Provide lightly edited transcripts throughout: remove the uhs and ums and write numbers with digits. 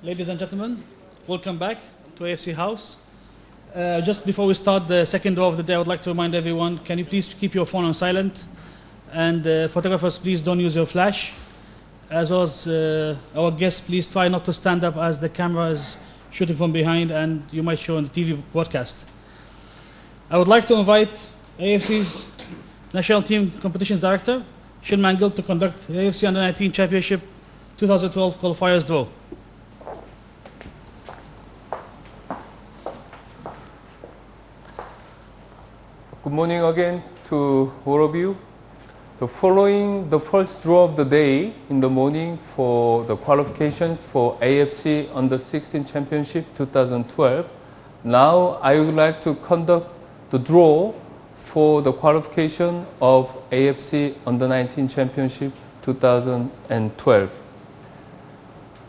Ladies and gentlemen, welcome back to AFC House. Just before we start the second draw of the day, I would like to remind everyone, can you please keep your phone on silent? And photographers, please don't use your flash. As well as our guests, please try not to stand up as the camera is shooting from behind and you might show on the TV broadcast. I would like to invite AFC's National Team Competitions Director, Shin Mangal, to conduct the AFC U19 Championship 2012 Qualifiers Draw. Good morning again to all of you. Following the first draw of the day in the morning for the qualifications for AFC Under-16 Championship 2012, now I would like to conduct the draw for the qualification of AFC Under-19 Championship 2012.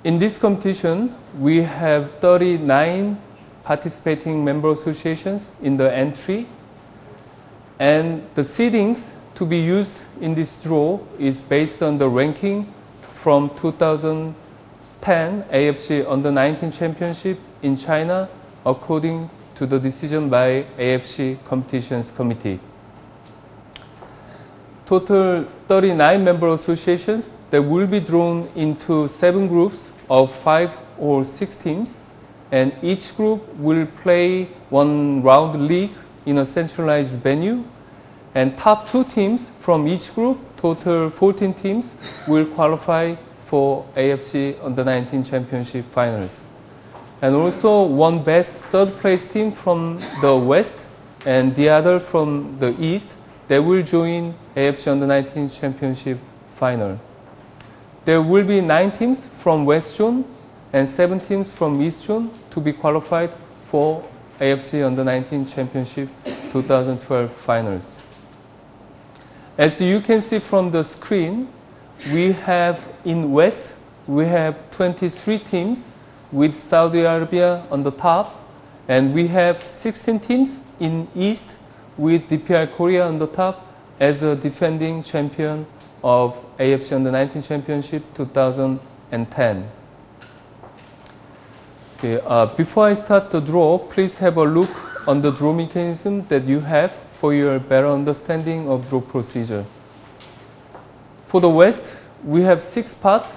In this competition, we have 39 participating member associations in the entry. And the seedings to be used in this draw is based on the ranking from 2010 AFC Under-19 Championship in China according to the decision by AFC Competitions Committee. Total 39 member associations that will be drawn into 7 groups of 5 or 6 teams, and each group will play one round league in a centralized venue, and top 2 teams from each group, total 14 teams, will qualify for AFC Under-19 Championship finals. And also one best third place team from the west and the other from the east, they will join AFC Under-19 Championship final. There will be 9 teams from West Zone and 7 teams from East Zone to be qualified for AFC Under-19 Championship 2012 finals. As you can see from the screen, we have in West, we have 23 teams with Saudi Arabia on the top, and we have 16 teams in East with DPR Korea on the top as a defending champion of AFC Under-19 Championship 2010. Okay, before I start the draw, please have a look on the draw mechanism that you have for your better understanding of draw procedure. For the West, we have 6 parts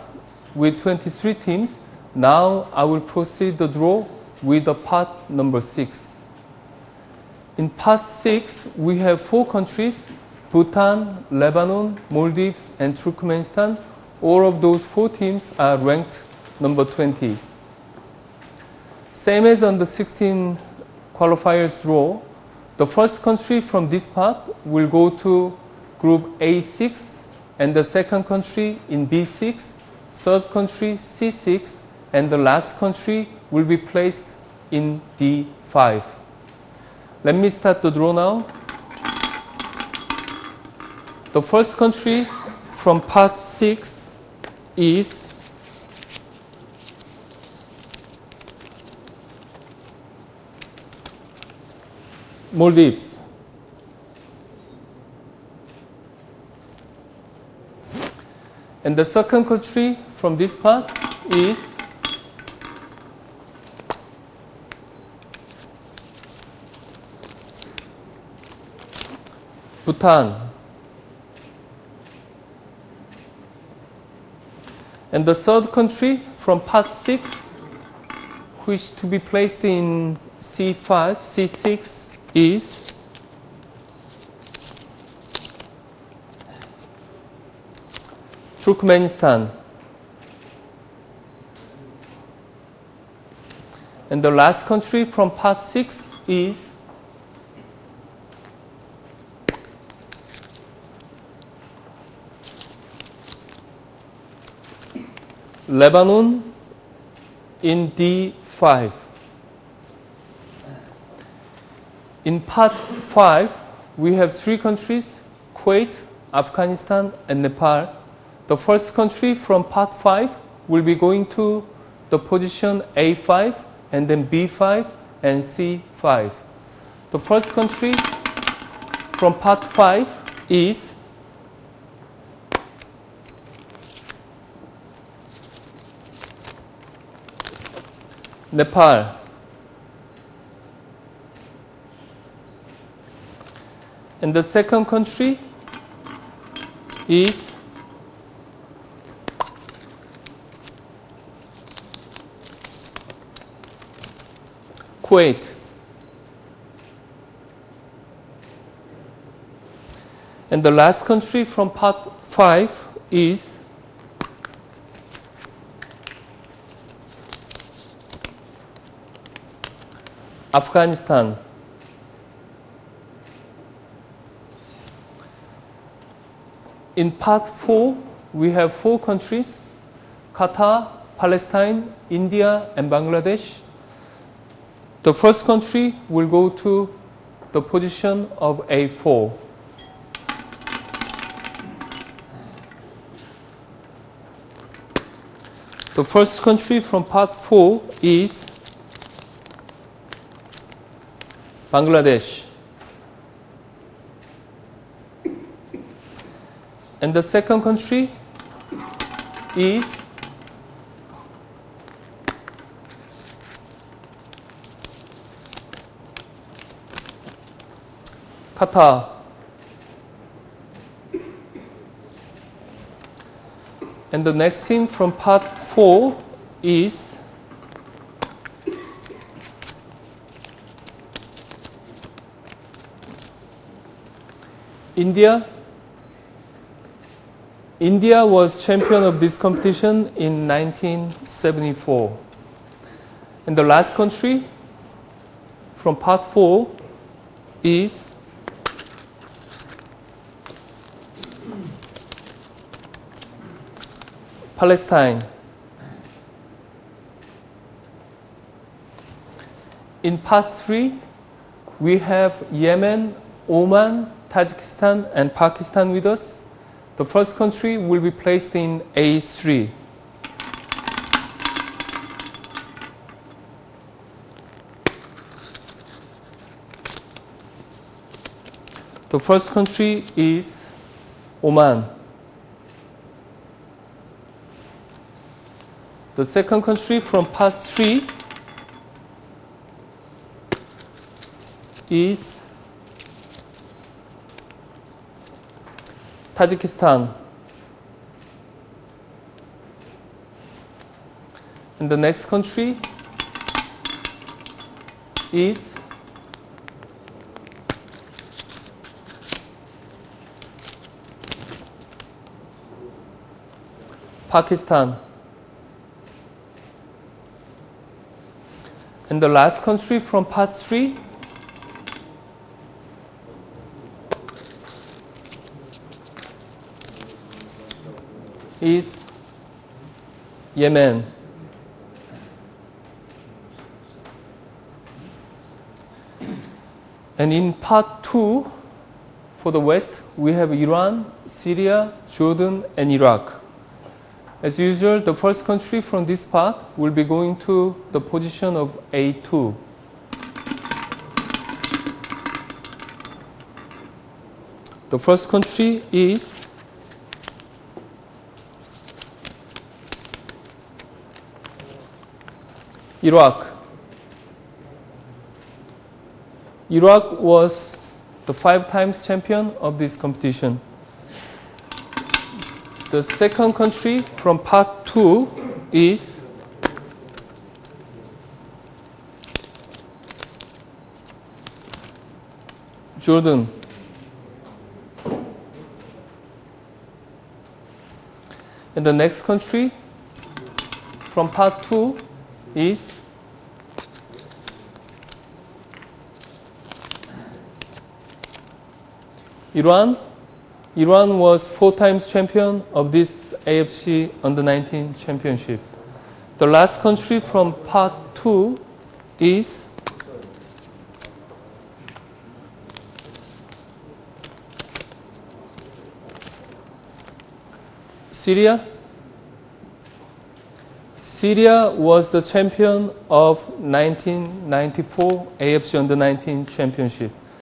with 23 teams. Now I will proceed the draw with the part number 6. In part 6, we have 4 countries, Bhutan, Lebanon, Maldives, and Turkmenistan. All of those 4 teams are ranked number 20. Same as on the 16 qualifiers draw, the first country from this part will go to group A6, and the second country in B6, third country C6, and the last country will be placed in D5. Let me start the draw now. The first country from part 6 is Maldives. And the second country from this part is Bhutan. And the third country from part 6, which to be placed in C5, C6, is Turkmenistan. And the last country from part 6 is Lebanon in D5. In part 5, we have 3 countries, Kuwait, Afghanistan, and Nepal. The first country from part 5 will be going to the position A5, and then B5 and C5. The first country from part 5 is Nepal. And the second country is Kuwait. And the last country from part 5 is Afghanistan. In part 4, we have 4 countries: Qatar, Palestine, India, and Bangladesh. The first country will go to the position of A4. The first country from part 4 is Bangladesh. And the second country is Qatar. And the next team from part 4 is India. India was champion of this competition in 1974. And the last country from part 4 is Palestine. In part 3, we have Yemen, Oman, Tajikistan, and Pakistan with us. The first country will be placed in A3. The first country is Oman. The second country from part 3 is Tajikistan. And the next country is Pakistan. And the last country from part 3 is Yemen. And in part 2, for the West, we have Iran, Syria, Jordan, and Iraq. As usual, the first country from this part will be going to the position of A2. The first country is Iraq. Iraq was the 5 times champion of this competition. The second country from part 2 is Jordan. And the next country from part 2 is Iran. Iran was 4 times champion of this AFC Under-19 championship. The last country from part 2 is Syria. Syria was the champion of 1994 AFC Under-19 championship.